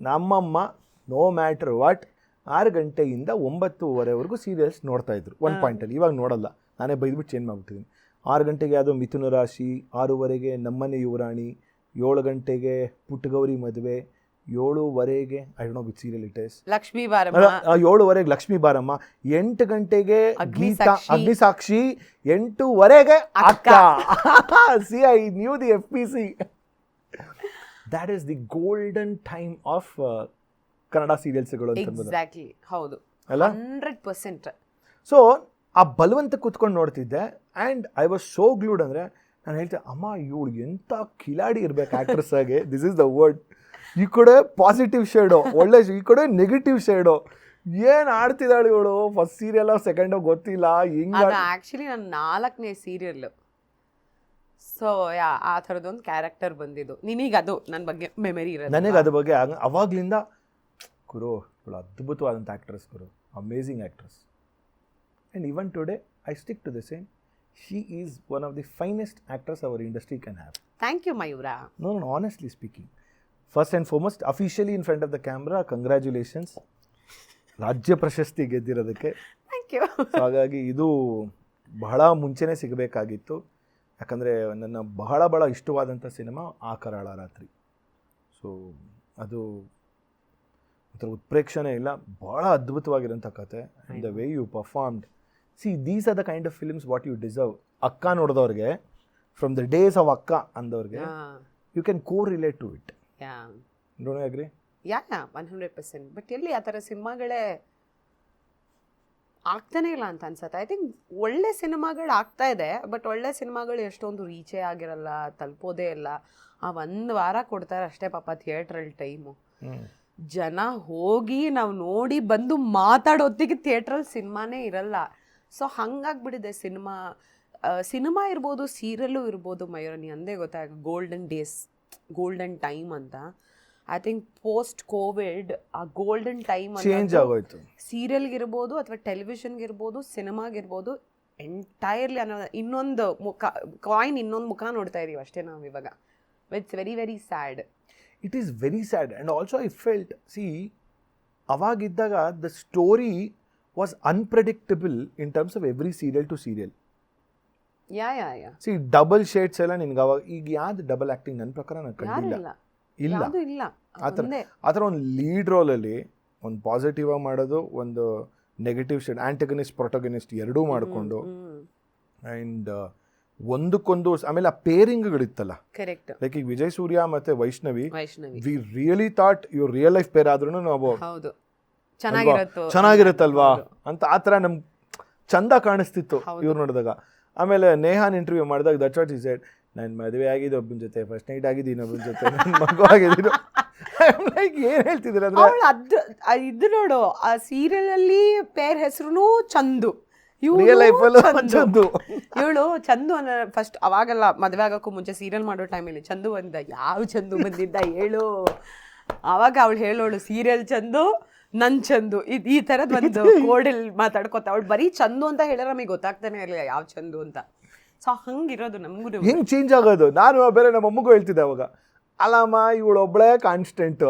ನಮ್ಮಮ್ಮ no matter what 6 ಗಂಟೆಯಿಂದ 9:30ವರೆಗೂ serials ನೋಡ್ತಾಯಿದ್ರು ಒಂದು ಪಾಯಿಂಟಲ್ಲಿ. ಇವಾಗ ನೋಡಲ್ಲ, ನಾನೇ ಬೈದ್ಬಿಟ್ಟು ಚೇಂಜ್ ಮಾಡಿಬಿಟ್ಟಿದ್ದೀನಿ. 6 ಗಂಟೆಗೆ ಯಾವುದೋ ಮಿಥುನ ರಾಶಿ, 6:30ಗೆ ನಮ್ಮನೆ ಯುವರಾಣಿ, 7 ಗಂಟೆಗೆ ಪುಟ್ಟಗೌರಿ ಮದುವೆ, 7:30ಗೆ I don't know which serial it is, Lakshmi Baramma, 7:30ಗೆ ಲಕ್ಷ್ಮೀ ಬಾರಮ್ಮ, 8 ಗಂಟೆಗೆ ಗೀತಾ ಅಗ್ನಿಸಾಕ್ಷಿ, 8:30ಗೆ Akka. See I knew the FPC. That is the golden time of Kannada ಸೀರಿಯಲ್ಸ್ಗಳು ಅಂತ. ಎಕ್ಸಾಕ್ಟ್ಲಿ, ಹೌದು ಅಲ್ಲ, 100%. ಸೊ ಆ ಬಲವಂತ ಕೂತ್ಕೊಂಡು ನೋಡ್ತಿದ್ದೆ. And I was so glued. ಅಂದರೆ ನಾನು ಹೇಳ್ತೆ, ಅಮ್ಮ ಇವಳು ಎಂಥ ಕಿಲಾಡಿ ಇರ್ಬೇಕು ಆ್ಯಕ್ಟ್ರೆಸ್ ಆಗಿ. This is the word. ಈ ಕಡೆ ಪಾಸಿಟಿವ್ ಶೇಡೋ ಒಳ್ಳೆ, ಈ ಕಡೆ ನೆಗೆಟಿವ್ ಶೇಡೋ. ಏನು ಆಡ್ತಿದ್ದಾಳೆ ಇವಳು, ಫಸ್ಟ್ ಸೀರಿಯಲ್ ಸೆಕೆಂಡೋ ಗೊತ್ತಿಲ್ಲ. ಹಿಂಗೆ ಆ್ಯಕ್ಚುಲಿ ನನ್ನ 4ನೇ ಸೀರಿಯಲ್. ಸೊ ಆ ಥರದೊಂದು ಕ್ಯಾರೆಕ್ಟರ್ ಬಂದಿದ್ದು. ನಿನಗೆ ಅದು ನನ್ನ ಬಗ್ಗೆ ಮೆಮರಿ ಇರೋದು. ನನಗೆ ಅದ್ರ ಬಗ್ಗೆ ಅವಾಗ್ಲಿಂದ ಗುರು ಇವಳು ಅದ್ಭುತವಾದಂಥ ಆ್ಯಕ್ಟ್ರೆಸ್ ಗುರು, amazing actress. And even today I stick to the same. She is one of the finest actress our industry can have. Thank you Mayura. No honestly speaking, first and foremost officially in front of the camera, congratulations ರಾಜ್ಯ ಪ್ರಶಸ್ತಿ ಗೆದ್ದಿರೋದಕ್ಕೆ. Thank you. ಹಾಗಾಗಿ ಇದು ಬಹಳ ಮುಂಚೆನೇ ಸಿಗಬೇಕಾಗಿತ್ತು. ಯಾಕಂದರೆ ನನ್ನ ಬಹಳ ಬಹಳ ಇಷ್ಟವಾದಂಥ ಸಿನಿಮಾ ಆ ಕರಾಳ ರಾತ್ರಿ. ಸೊ ಅದು ಒಂಥರ ಉತ್ಪ್ರೇಕ್ಷಣೆ ಇಲ್ಲ, ಭಾಳ ಅದ್ಭುತವಾಗಿರೋಂಥ ಕತೆ. And the way you performed, see these are the kind of films what you deserve. Akka ನೋಡಿದವ್ರಿಗೆ, from the days of Akka ಅಂದವ್ರಿಗೆ, you can correlate to it. Don't you agree? Yeah 100%. But ಎಲ್ಲಿ ಆ ಥರ ಸಿನಿಮಾಗಳೇ ಆಗ್ತಾನೆ ಇಲ್ಲ ಅಂತ ಅನ್ಸುತ್ತೆ. ಐ ಥಿಂಕ್ ಒಳ್ಳೆ ಸಿನಿಮಾಗಳು ಆಗ್ತಾ ಇದೆ, ಬಟ್ ಒಳ್ಳೆ ಸಿನಿಮಾಗಳು ಎಷ್ಟೊಂದು ರೀಚೇ ಆಗಿರಲ್ಲ, ತಲುಪೋದೇ ಇಲ್ಲ. ಆ 1 ವಾರ ಕೊಡ್ತಾರೆ ಅಷ್ಟೇ ಪಾಪ ಥಿಯೇಟ್ರಲ್ಲಿ ಟೈಮು. ಜನ ಹೋಗಿ ನಾವು ನೋಡಿ ಬಂದು ಮಾತಾಡೋತ್ತಿಗೆ ಥಿಯೇಟ್ರಲ್ಲಿ ಸಿನಿಮಾನೇ ಇರಲ್ಲ. ಸೊ ಹಂಗಾಗ್ಬಿಟ್ಟಿದೆ ಸಿನಿಮಾ. ಸಿನಿಮಾ ಇರ್ಬೋದು, ಸೀರಿಯಲ್ಲು ಇರ್ಬೋದು. ಮಯೂರ, ನೀ ಅಂದೇ ಗೊತ್ತಾ ಗೋಲ್ಡನ್ ಡೇಸ್, ಗೋಲ್ಡನ್ ಟೈಮ್ ಅಂತ. ಐ ಥಿಂಕ್ ಪೋಸ್ಟ್ ಕೋವಿಡ್ ಆ ಗೋಲ್ಡನ್ ಟೈಮ್ ಚೇಂಜ್ ಆಗೋಯ್ತು. ಸೀರಿಯಲ್ಗಿರ್ಬೋದು ಅಥವಾ ಟೆಲಿವಿಷನ್ಗಿರ್ಬೋದು, ಸಿನಿಮಾಗಿರ್ಬೋದು, ಎಂಟೈರ್ಲಿ ಅನ್ನೋ ಇನ್ನೊಂದು ಮುಖ, ಕಾಯಿನ್ ಇನ್ನೊಂದು ಮುಖ ನೋಡ್ತಾ ಇದೀವಿ ಅಷ್ಟೇ ನಾವು ಇವಾಗ. It's very very sad. It is very sad. And also I felt, see ಅವಾಗಿದ್ದಾಗ the story was unpredictable in terms of every serial to serial. Yeah yeah yeah see double shades ಎಲ್ಲ ನಿನ್ಗೆ ಅವಾಗ, ಈಗ ಯಾವ್ದು ಡಬಲ್ ಆ್ಯಕ್ಟಿಂಗ್ ನನ್ನ ಪ್ರಕಾರ ನಾನು ಕಂಡಿಲ್ಲ. ಇಲ್ಲ ಆ ಥರ ಒಂದು ಲೀಡ್ ರೋಲಲ್ಲಿ ಒಂದು ಪಾಸಿಟಿವ್ ಆಗಿ ಮಾಡೋದು, ಒಂದು ನೆಗೆಟಿವ್ ಶೇಡ್, ಆ್ಯಂಟಗನಿಸ್ಟ್ ಪ್ರೊಟಗನಿಸ್ಟ್ ಎರಡೂ ಮಾಡಿಕೊಂಡು, ಆ್ಯಂಡ್ ಒಂದಕ್ಕೊಂದು. ಆಮೇಲೆ ಆ ಪೇರಿಂಗ್ಗಳಿತ್ತಲ್ಲ, ಕರೆಕ್ಟ್. ಲೈಕ್ ಈಗ ವಿಜಯ್ ಸೂರ್ಯ ಮತ್ತು ವೈಷ್ಣವಿ, ವಿ ರಿಯಲಿ ಥಾಟ್ ಇವ್ರು ರಿಯಲ್ ಲೈಫ್ ಪೇರ್ ಆದ್ರೂ ನಾವು ಚೆನ್ನಾಗಿರುತ್ತಲ್ವಾ ಅಂತ ಆ ಥರ ನಮ್ಗೆ ಚಂದ ಕಾಣಿಸ್ತಿತ್ತು ಇವ್ರು ನೋಡಿದಾಗ. ಆಮೇಲೆ ನೇಹಾನ್ ಇಂಟರ್ವ್ಯೂ ಮಾಡಿದಾಗ ದಟ್ಸ್ ವಾಟ್ ಹಿ ಸೆಡ್, ನಾನು ಮದುವೆ ಆಗಿದ್ದು ಒಬ್ಬನ ಜೊತೆ, ಫಸ್ಟ್ ನೈಟ್ ಆಗಿದ್ದು ಇನ್ನೊಬ್ಬನ ಜೊತೆ, ನನ್ನ ಮಗು ಆಗಿದ್ದು. ಲೈಕ್ ಏನು ಹೇಳ್ತಿದ್ರು ಅಂದರೆ, ಇದು ನೋಡು, ಆ ಸೀರಿಯಲ್ ಅಲ್ಲಿ ಪೇರ್ ಹೆಸರು ಚಂದು, ಚಂದು. ಇವಳು ಚಂದು ಅನ್ನೋ ಫಸ್ಟ್ ಅವಾಗೆಲ್ಲ ಮದುವೆ ಆಗೋಕ್ಕೂ ಮುಂಚೆ ಸೀರಿಯಲ್ ಮಾಡೋ ಟೈಮಲ್ಲಿ ಚಂದು ಬಂದ, ಯಾವ ಚಂದು ಬಂದಿದ್ದ ಹೇಳು. ಆವಾಗ ಅವಳು ಹೇಳೋಳು ಸೀರಿಯಲ್ ಚಂದು, ನನ್ ಚಂದು, ಈ ಥರದ್ದು ಒಂದು ಕೋಡಲ್ಲಿ ಮಾತಾಡ್ಕೊತ. ಅವಳು ಬರೀ ಚಂದು ಅಂತ ಹೇಳಿದ್ರೆ ನಮಗೆ ಗೊತ್ತಾಗ್ತಾನೆ ಇರಲಿಲ್ಲ ಯಾವ ಚಂದು ಅಂತ. ಸೊ ಹಂಗಿರೋದು ನಮಗೂ. ಹೆಂಗೆ ಚೇಂಜ್ ಆಗೋದು? ನಾನು ಬೇರೆ ನಮ್ಮ ಅಮ್ಮಗೂ ಹೇಳ್ತಿದ್ದೆ ಅವಾಗ, ಅಲ್ಲಮ್ಮ ಇವಳು ಒಬ್ಬಳೇ ಕಾನ್ಸ್ಟೆಂಟ್,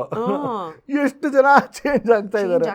ಎಷ್ಟು ಜನ ಚೇಂಜ್ ಆಗ್ತಾ ಇದ್ದಾರೆ.